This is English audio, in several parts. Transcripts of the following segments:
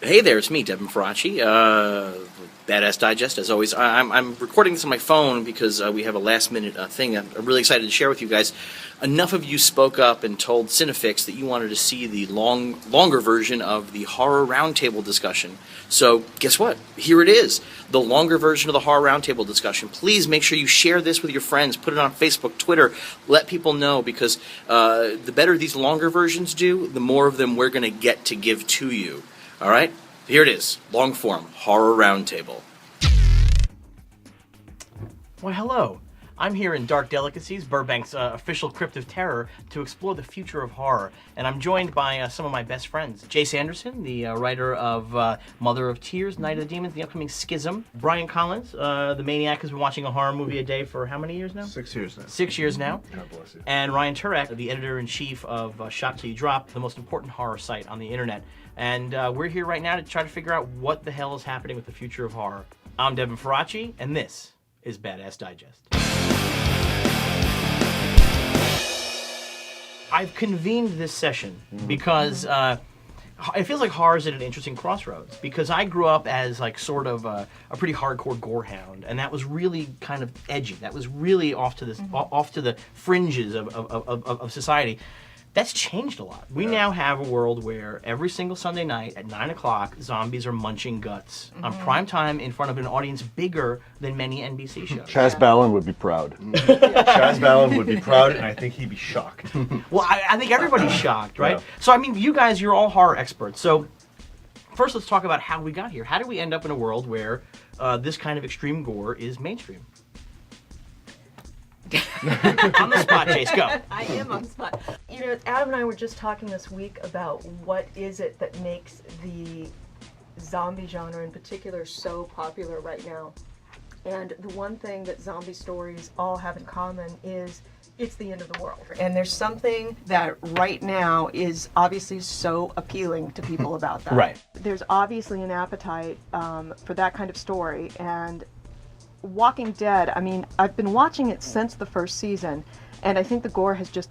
Hey there, it's me, Devin Faraci, BadAss Digest. As always, I'm recording this on my phone because we have a last-minute thing I'm really excited to share with you guys. Enough of you spoke up and told Cinefix that you wanted to see the longer version of the Horror Roundtable discussion. So, guess what? Here it is, the longer version of the Horror Roundtable discussion. Please make sure you share this with your friends. Put it on Facebook, Twitter. Let people know, because the better these longer versions do, the more of them we're going to get to give to you. All right, here it is, long form, Horror Roundtable. Why, hello. I'm here in Dark Delicacies, Burbank's official crypt of terror, to explore the future of horror. And I'm joined by some of my best friends. Jay Sanderson, the writer of Mother of Tears, Night of the Demons, the upcoming Schism. Brian Collins, the maniac who's been watching a horror movie a day for how many years now? 6 years now. 6 years now. God bless you. And Ryan Turek, the editor-in-chief of Shot Till You Drop, the most important horror site on the internet. And we're here right now to try to figure out what the hell is happening with the future of horror. I'm Devin Faraci, and this is BadAss Digest. I've convened this session because it feels like horror is at an interesting crossroads, because I grew up as like sort of a pretty hardcore gore hound, and that was really kind of edgy. That was really off to the fringes of society. That's changed a lot. We now have a world where every single Sunday night at 9 o'clock, zombies are munching guts on prime time in front of an audience bigger than many NBC shows. Chaz Ballin would be proud. Chaz Ballin would be proud, and I think he'd be shocked. Well, I think everybody's shocked, right? Yeah. So, I mean, you guys, you're all horror experts. So, first let's talk about how we got here. How did we end up in a world where this kind of extreme gore is mainstream? On the spot, Chase, go. I am on the spot. You know, Adam and I were just talking this week about what is it that makes the zombie genre in particular so popular right now. And the one thing that zombie stories all have in common is it's the end of the world. And there's something that right now is obviously so appealing to people about that. Right. There's obviously an appetite for that kind of story. And Walking Dead, I mean, I've been watching it since the first season, and I think the gore has just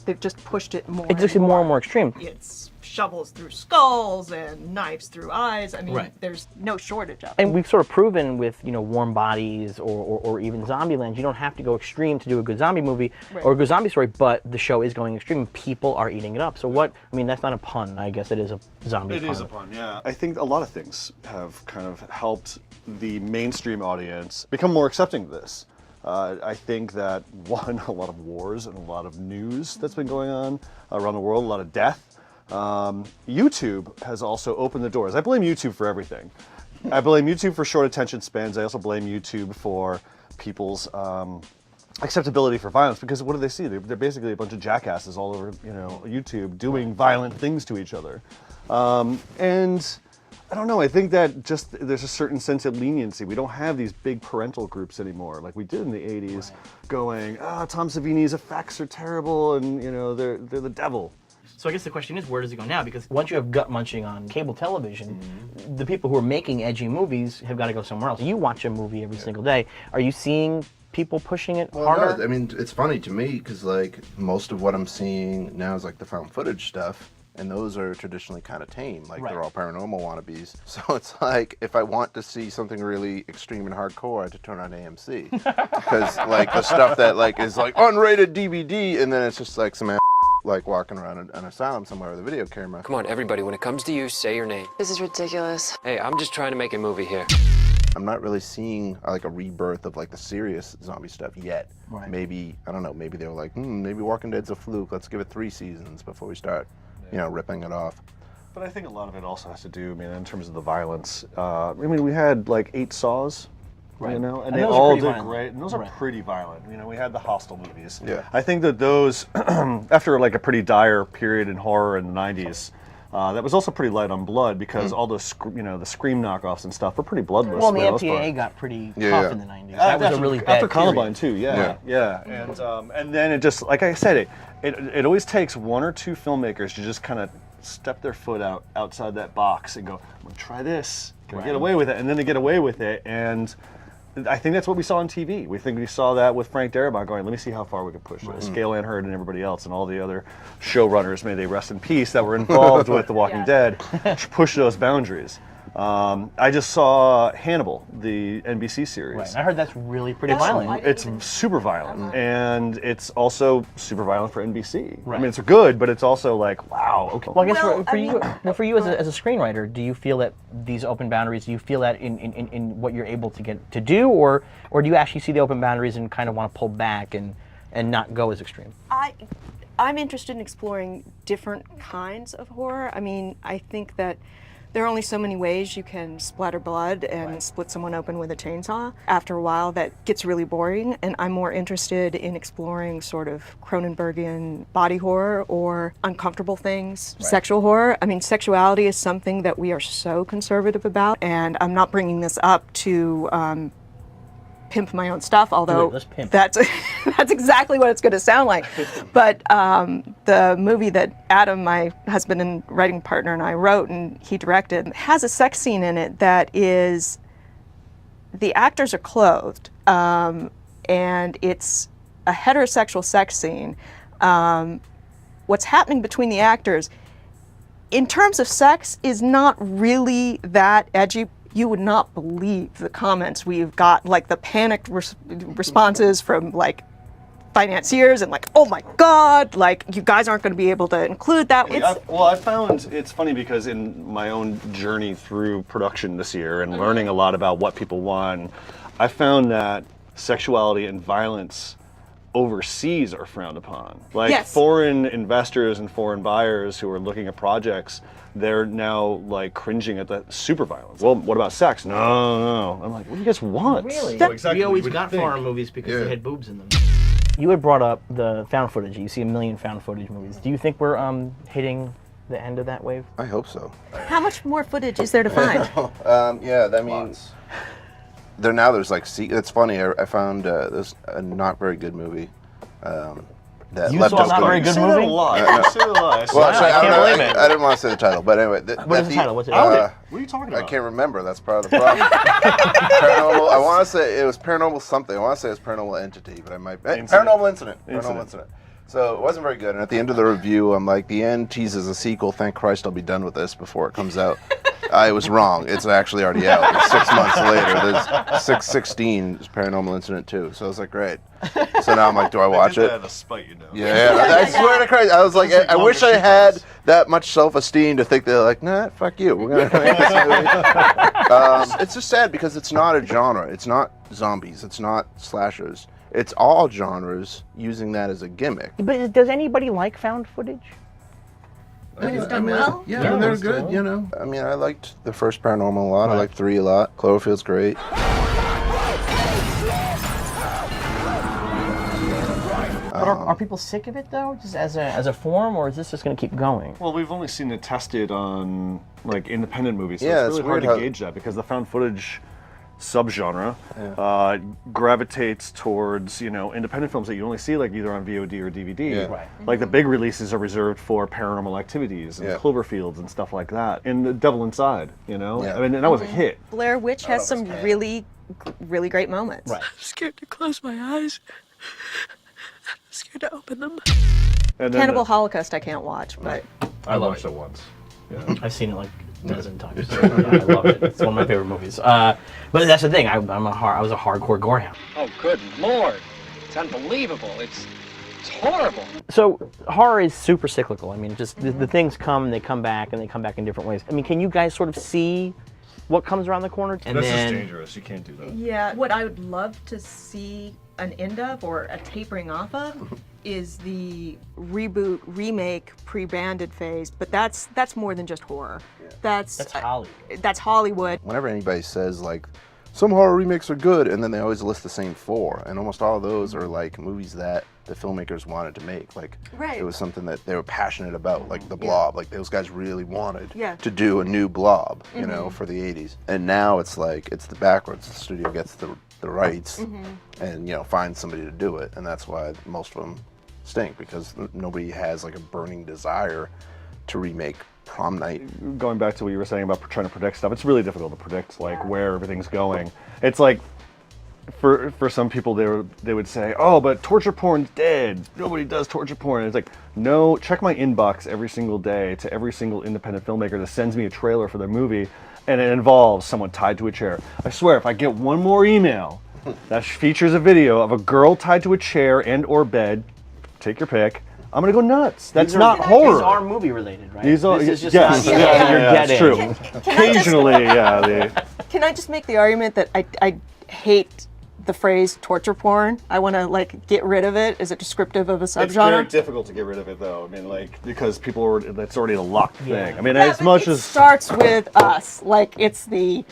they've just pushed it more. It's just more and more extreme. It's shovels through skulls and knives through eyes. I mean, Right. There's no shortage of it. And we've sort of proven with, Warm Bodies or even Zombieland, you don't have to go extreme to do a good zombie movie or a good zombie story, but the show is going extreme. People are eating it up. So that's not a pun. I guess it is a zombie pun. It is a pun, yeah. I think a lot of things have kind of helped the mainstream audience become more accepting of this. I think that, one, a lot of wars and a lot of news that's been going on around the world, a lot of death. YouTube has also opened the doors. I blame YouTube for everything. I blame YouTube for short attention spans. I also blame YouTube for people's acceptability for violence, because what do they see? They're basically a bunch of jackasses all over, YouTube doing violent things to each other. And I don't know, I think that just there's a certain sense of leniency. We don't have these big parental groups anymore like we did in the 80s, going, Tom Savini's effects are terrible and, they're the devil. So I guess the question is, where does it go now? Because once you have gut munching on cable television, the people who are making edgy movies have got to go somewhere else. You watch a movie every single day. Are you seeing people pushing it harder? No, I mean, it's funny to me because like most of what I'm seeing now is like the found footage stuff. And those are traditionally kind of tame, like they're all paranormal wannabes. So it's like, if I want to see something really extreme and hardcore, I have to turn on AMC. Because like the stuff that like is like unrated DVD, and then it's just like some like walking around an asylum somewhere with a video camera. Come on, everybody, when it comes to you, say your name. This is ridiculous. Hey, I'm just trying to make a movie here. I'm not really seeing like a rebirth of like the serious zombie stuff yet. Right. Maybe, I don't know, maybe they were like, maybe Walking Dead's a fluke. Let's give it 3 seasons before we start, ripping it off. But I think a lot of it also has to do, in terms of the violence. We had like 8 Saws, and they all did great, and those are pretty violent. We had the Hostel movies. Yeah. I think that those, after like a pretty dire period in horror in the 90s, that was also pretty light on blood, because all those, the Scream knockoffs and stuff were pretty bloodless. Well, the for most MPAA part. got pretty tough in the 90s. That was After- a really bad after Columbine period. too, yeah. And then it just, like I said, it always takes 1 or 2 filmmakers to just kind of step their foot outside that box and go, I'm gonna try this, can I get away with it? And then they get away with it, and I think that's what we saw on TV. We saw that with Frank Darabont going, let me see how far we can push this. Gail Ann Hurd and everybody else and all the other showrunners, may they rest in peace, that were involved with The Walking Dead, push those boundaries. I just saw Hannibal, the NBC series. Right. I heard that's really pretty violent. It's super violent, and it's also super violent for NBC. Right. I mean, it's good, but it's also like, wow, okay. Well, I guess Well, for you as a screenwriter, do you feel that these open boundaries, do you feel that in what you're able to get to do, or do you actually see the open boundaries and kind of want to pull back and not go as extreme? I'm interested in exploring different kinds of horror. I mean, I think that there are only so many ways you can splatter blood and split someone open with a chainsaw. After a while, that gets really boring, and I'm more interested in exploring sort of Cronenbergian body horror or uncomfortable things, sexual horror. I mean, sexuality is something that we are so conservative about, and I'm not bringing this up to pimp my own stuff, although let's pimp. that's exactly what it's going to sound like. But the movie that Adam, my husband and writing partner, and I wrote and he directed has a sex scene in it that is, the actors are clothed, and it's a heterosexual sex scene. What's happening between the actors, in terms of sex, is not really that edgy. You would not believe the comments we've got, like the panicked responses from like financiers and like, oh my God, like you guys aren't going to be able to include that. I found it's funny because in my own journey through production this year and learning a lot about what people want, I found that sexuality and violence overseas are frowned upon. Like foreign investors and foreign buyers who are looking at projects, they're now like cringing at that super violence. Well, what about sex? No. I'm like, what do you guys want? Really? Exactly. We always got foreign movies because they had boobs in them. You had brought up the found footage. You see a million found footage movies. Do you think we're hitting the end of that wave? I hope so. How much more footage is there to find? That means there's like, it's funny, I found there's a not very good movie that You left saw a us not very going, good Say that movie? a lot. You say that a lot. well, actually, I can't believe it. I didn't want to say the title, but anyway. What is the title? What's it? What are you talking about? I can't remember. That's part of the problem. Paranormal. I want to say it was Paranormal something. I want to say it was Paranormal Entity, but I might. Paranormal Incident. Paranormal Incident. So it wasn't very good. And at the end of the review, I'm like, the end teases a sequel. Thank Christ I'll be done with this before it comes out. I was wrong. It's actually already out. It's 6 months later. There's 6/16 is Paranormal Incident 2. So I was like, great. So now I'm like, do I watch it? To spite you now. Yeah, I swear to Christ. I was like, I wish I had that much self-esteem to think they're like, nah, fuck you. We're gonna make this movie. It's just sad because it's not a genre. It's not zombies. It's not slashers. It's all genres using that as a gimmick. But does anybody like found footage? When it's done well? Yeah, they're good, you know. I mean, I liked the first Paranormal a lot. I liked 3 a lot. Cloverfield's great. But are people sick of it though, just as a form, or is this just going to keep going? Well, we've only seen it tested on like independent movies, so Yeah, it's really it's hard weird to gauge that because the found footage subgenre gravitates towards independent films that you only see like either on VOD or DVD. Yeah. Right. Like the big releases are reserved for Paranormal Activities and Cloverfields and stuff like that. And The Devil Inside, Yeah. I mean, and that was a hit. Blair Witch has some really great moments. Right. I'm scared to close my eyes. I'm scared to open them. And then Cannibal Holocaust I can't watch, but I watched it once. I've seen it like a dozen times. Yeah, I love it. It's one of my favorite movies. But that's the thing. I was a hardcore gorehound. Oh, good Lord. It's unbelievable. It's horrible. So horror is super cyclical. I mean, just the things come, they come back, and they come back in different ways. I mean, can you guys sort of see what comes around the corner? And That's then, just dangerous. You can't do that. yeah, what I would love to see an end of or a tapering off of is the reboot, remake, pre-branded phase, but that's more than just horror. that's Hollywood. That's Hollywood. Whenever anybody says like, some horror remakes are good, and then they always list the same 4, and almost all of those are like movies that the filmmakers wanted to make. Like, Right. it was something that they were passionate about, like The Blob. Like, those guys really wanted Yeah. to do a new Blob, you know, for the 80s. And now it's like, it's the backwards. The studio gets the rights and, finds somebody to do it. And that's why most of them stink, because nobody has like a burning desire to remake Prom Night. Going back to what you were saying about trying to predict stuff, it's really difficult to predict like where everything's going. It's like for some people they would say, oh, but torture porn's dead. Nobody does torture porn. And it's like, no, check my inbox every single day to every single independent filmmaker that sends me a trailer for their movie, and it involves someone tied to a chair. I swear, if I get one more email that features a video of a girl tied to a chair and or bed, take your pick, I'm gonna go nuts. That's not horror. These are movie related, right? These are, this is just yes, not yeah, you're that's getting. true. Can I just- Occasionally, yeah. Can I just make the argument that I hate the phrase torture porn? I want to like get rid of it. Is it descriptive of a It's very subgenre? difficult to get rid of it, though. I mean, like, because people are, that's already a locked thing. I mean, Yeah, as but much it as starts with us, like it's the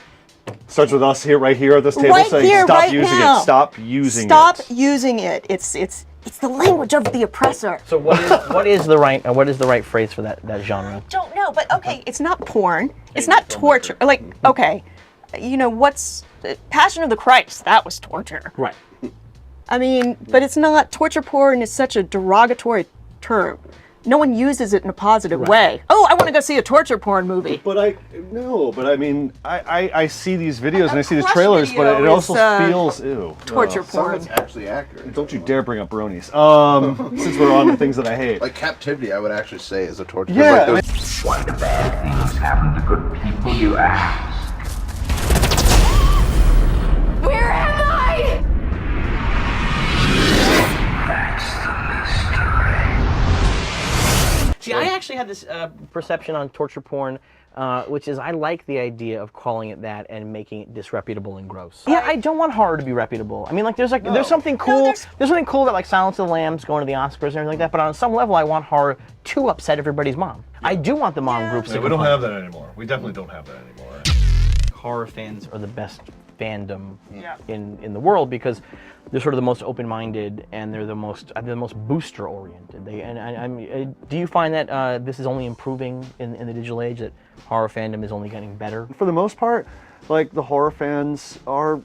starts with us here, right here at this table, right saying, here, "Stop right using now. it. Stop using Stop it." using it. It's the language of the oppressor. So what is the right phrase for that genre? Don't know, but okay, it's not porn. It's not torture. Like, okay, you know what's Passion of the Christ? That was torture. Right. I mean, but it's not. Torture porn is such a derogatory term. No one uses it in a positive way. Oh, I want to go see a torture porn movie. But I mean, I see these videos and I see these Crush trailers, but video it also is, feels ew. Torture Some of porn. it's actually accurate. Don't you dare bring up bronies. Since we're on the things that I hate. Like Captivity, I would actually say is a torture. Yeah, Like those- What bad things happen to good people, you ask? Where am I? See, I actually had this perception on torture porn, which is I like the idea of calling it that and making it disreputable and gross. Yeah, I don't want horror to be reputable. I mean, like, there's something cool. There's something cool about like Silence of the Lambs going to the Oscars and everything like that. But on some level, I want horror to upset everybody's mom. I do want the mom groups to We don't complain. have that anymore. We definitely don't have that anymore. Horror fans are the best fandom in the world because they're sort of the most open-minded and they're the most booster-oriented. Do you find that this is only improving in the digital age, that horror fandom is only getting better? For the most part, like, the horror fans are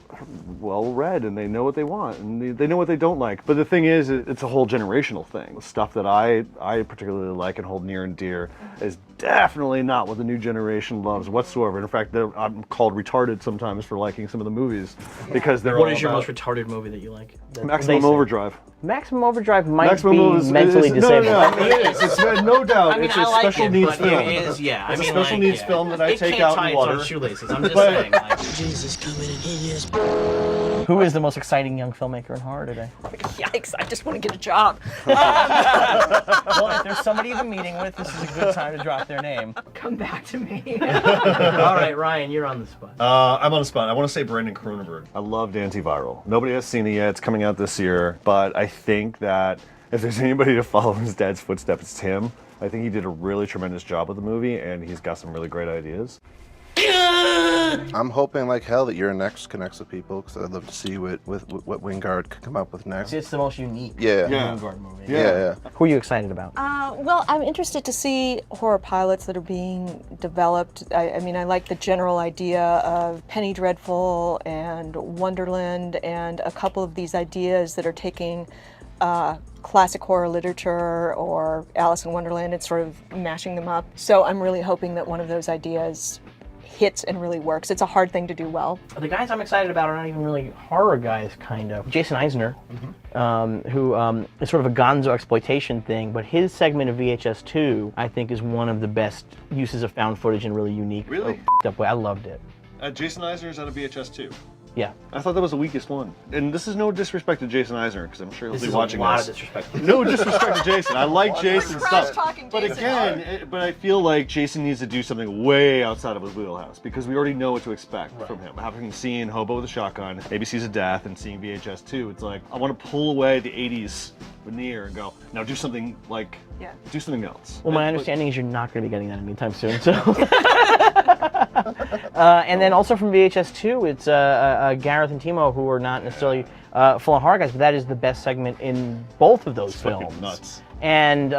well read and they know what they want and they know what they don't like. But the thing is, it's a whole generational thing. The stuff that I particularly like and hold near and dear is definitely not what the new generation loves whatsoever. In fact, I'm called retarded sometimes for liking some of the movies because they're What all is your about most retarded movie that you like? Maximum Overdrive. Maximum Overdrive might Maximum be Overdrive is- mentally no, disabled. No, it is. It's no doubt. I mean, it's I a like special it, needs but film. it is, yeah. It's a special needs film that I take can't out tie in its own water. shoelaces. I'm just But- saying. Like, Jesus coming and he is. Who is the most exciting young filmmaker in horror today? Yikes! I just want to get a job. Well, if there's somebody you've been meeting with, this is a good time to drop their name. Come back to me. All right, Ryan, you're on the spot. I'm on the spot. I want to say Brandon Cronenberg. I loved Antiviral. Nobody has seen it yet. It's coming out this year. But I think that if there's anybody to follow in his dad's footsteps, it's him. I think he did a really tremendous job with the movie, and he's got some really great ideas. I'm hoping like hell that your next connects with people because I'd love to see what Wingard could come up with next. It's the most unique Yeah. Vanguard movie. Yeah. Who are you excited about? Well, I'm interested to see horror pilots that are being developed. I mean, I like the general idea of Penny Dreadful and Wonderland and a couple of these ideas that are taking classic horror literature or Alice in Wonderland and sort of mashing them up. So I'm really hoping that one of those ideas hits and really works. It's a hard thing to do well. The guys I'm excited about are not even really horror guys, kind of. Jason Eisner, who is sort of a gonzo exploitation thing, but his segment of VHS 2, I think, is one of the best uses of found footage in a really unique, Really? up way. I loved it. Jason Eisner's out of VHS 2. Yeah. I thought that was the weakest one. And this is no disrespect to Jason Eisner, because I'm sure he'll This be is watching a lot this. of disrespect. No disrespect to Jason. I like Jason's stuff. talking But Jason again, but I feel like Jason needs to do something way outside of his wheelhouse because we already know what to expect from him. Having seen Hobo with a Shotgun, Maybe Sees a Death, and seeing VHS 2, it's like I want to pull away the 80s veneer and go, now do something like, do something else. Well, my understanding is you're not going to be getting that anytime soon. So. And then also from VHS 2, it's Gareth and Timo, who are not necessarily full on horror guys, but that is the best segment in both of those films. Nuts. And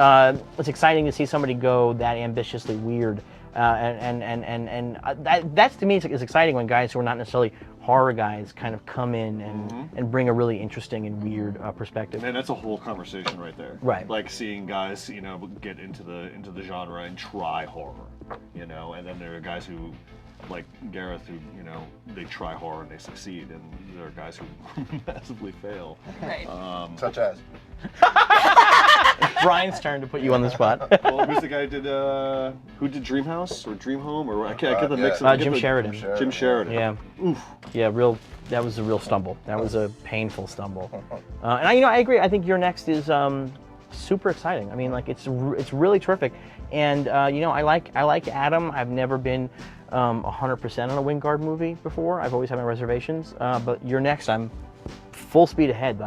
it's exciting to see somebody go that ambitiously weird. And that's to me is exciting when guys who are not necessarily horror guys kind of come in and bring a really interesting and weird perspective. Man, that's a whole conversation right there. Right. Like seeing guys, get into the genre and try horror, and then there are guys who like Gareth, who they try hard and they succeed, and there are guys who massively fail. Right. Such as. Brian's turn to put you on the spot. Well, who's the guy who did Dreamhouse or Dream Home or I get the mix of Jim Sheridan. Jim Sheridan. Yeah. Oof. Yeah, that was a real stumble. That was a painful stumble. And I agree. I think your next is super exciting. I mean, like it's really terrific. And I like Adam. I've never been 100% on a Wingard movie before. I've always had my reservations. But your next, I'm full speed ahead.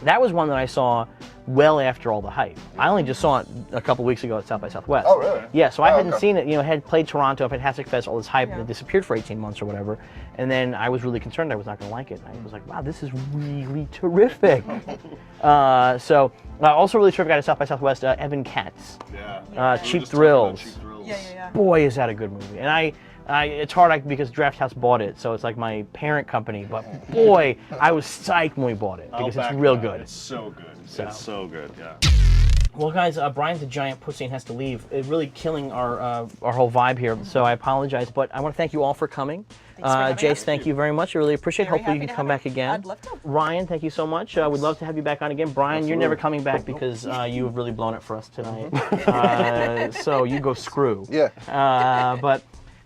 That was one that I saw well after all the hype. I only just saw it a couple weeks ago at South by Southwest. Oh, really? Yeah, so I hadn't seen it. Had played Toronto, Fantastic Fest, all this hype, and it disappeared for 18 months or whatever. And then I was really concerned I was not going to like it. I was like, wow, this is really terrific. Also really terrific guy at South by Southwest, Evan Katz. Yeah. Cheap Thrills. Yeah. Boy, is that a good movie. And it's hard because Draft House bought it, so it's like my parent company. But boy, I was psyched when we bought it because it's real good. It's so good. It's so good. Yeah. Well, guys, Brian's a giant pussy and has to leave. It's really killing our whole vibe here. So I apologize, but I want to thank you all for coming. Jace, thank you very much. I really appreciate it. Hopefully you can come back again. I'd love to. Ryan, thank you so much. We'd love to have you back on again. Brian, you're never coming back because you have really blown it for us tonight. So you go screw. Yeah.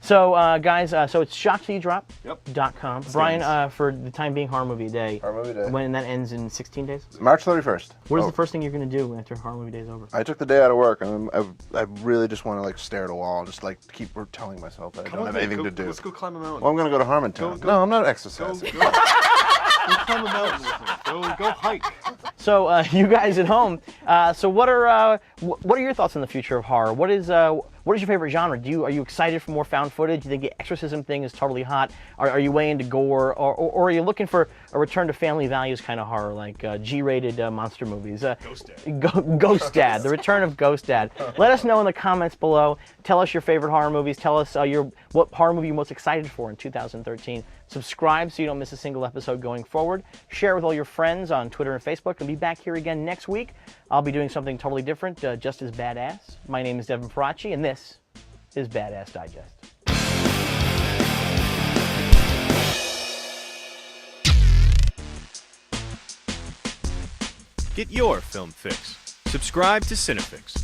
So, guys, so it's shocktodrop.com. Yep. Brian, for the time being, Horror Movie Day. Horror Movie Day. When that ends in 16 days? March 31st. What is the first thing you're going to do after Horror Movie Day is over? I took the day out of work, and I really just want to stare at a wall, and just keep telling myself that I don't have anything to do. Let's go climb a mountain. Well, I'm going to go to Harmontown. No, I'm not exercising. Go climb a mountain with me. Go hike. So, you guys at home, so what are your thoughts on the future of horror? What is your favorite genre? Are you excited for more found footage? Do you think the exorcism thing is totally hot? Are you way into gore, or are you looking for a return to family values kind of horror, like G-rated monster movies? Ghost Dad. Ghost Dad, the return of Ghost Dad. Let us know in the comments below. Tell us your favorite horror movies. Tell us what horror movie you're most excited for in 2013. Subscribe so you don't miss a single episode going forward. Share with all your friends on Twitter and Facebook, and be back here again next week. I'll be doing something totally different, just as badass. My name is Devin Faraci, and this is BadAss Digest. Get your film fix. Subscribe to Cinefix.